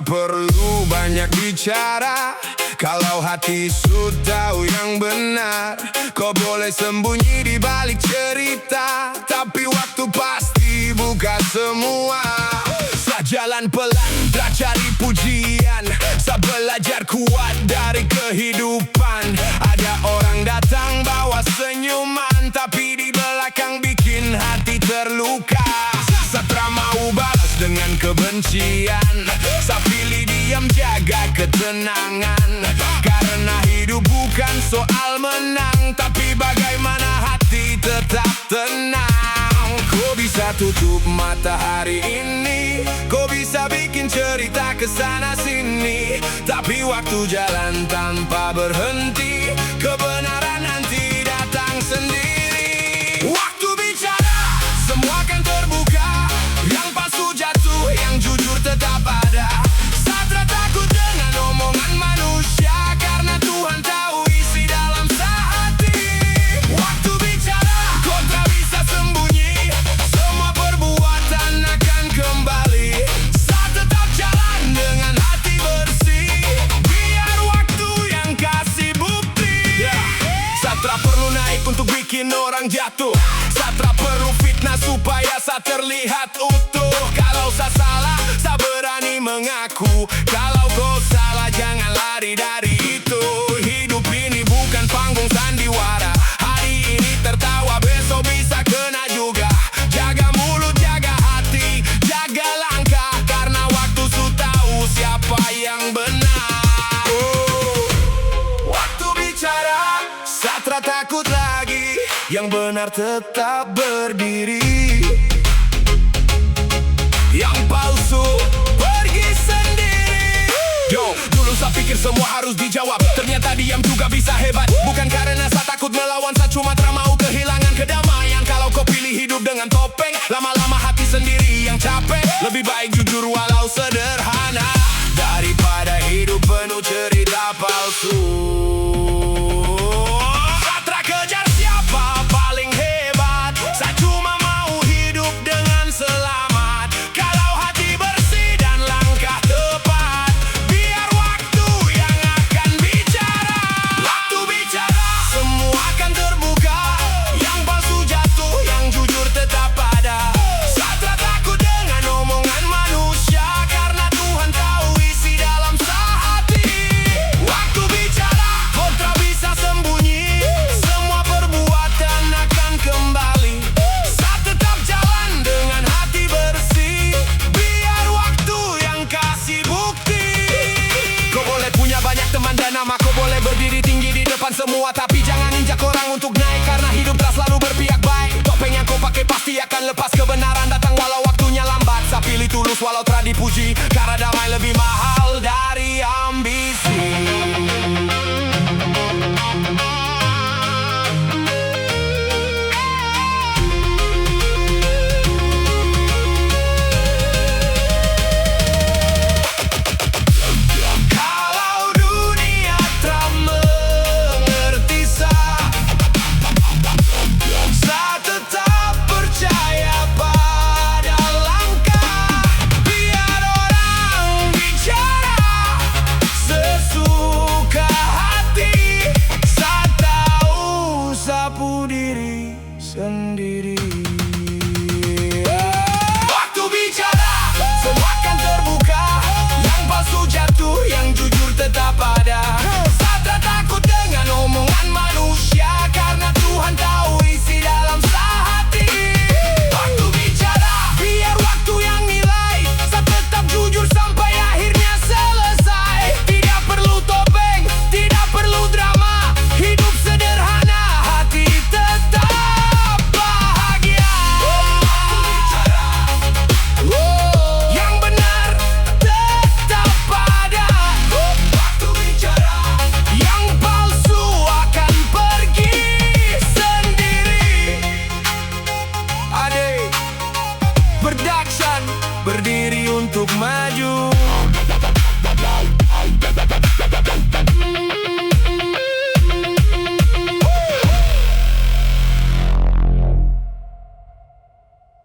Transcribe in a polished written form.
Tak perlu banyak bicara, kalau hati sudah tahu yang benar. Kau boleh sembunyi di balik cerita, tapi waktu pasti buka semua. Saya jalan pelan, belajar cari pujian. Saya belajar kuat dari kehidupan. Ada orang datang bawa senyuman, tapi di belakang bikin hati terluka. Saya mau balas dengan kebencian, saya pilih diam jaga ketenangan. Karena hidup bukan soal menang, tapi bagaimana hati tetap tenang. Kau bisa tutup mata hari ini, kau bisa bikin cerita kesana sini, tapi waktu jalan tanpa berhenti, kebenaran nanti datang sendiri. Waktu bicara, semua kan terbuka. Yang palsu jatuh, yang jujur tetap ada. Saya takut dengan omongan manusia, karena Tuhan tahu isi dalam hati. Waktu bicara, kau tak bisa sembunyi, semua perbuatan akan kembali. Saya tetap jalan dengan hati bersih, biar waktu yang kasih bukti. Saya tak perlu naik untuk bikin orang jatuh. Saya tak perlu fitnah supaya saya terlihat utuh. Kalau saya salah, saya berani mengaku. Kalau kau salah, jangan lari dari itu. Hidup ini bukan panggung sandiwara. Hari ini tertawa, besok bisa kena juga. Jaga mulut, jaga hati, jaga langkah, karena waktu sudah tahu siapa yang benar. Waktu bicara, saya tak takut lagi, yang benar tetap berdiri. Yang palsu pergi sendiri. Yo, dulu saya pikir semua harus dijawab, ternyata diam juga bisa hebat. Bukan karena saya takut melawan, saya cuma tak mau kehilangan kedamaian. Kalau kau pilih hidup dengan topeng, lama-lama hati sendiri yang capek. Lebih baik jujur walau sederhana, daripada hidup penuh cerita palsu.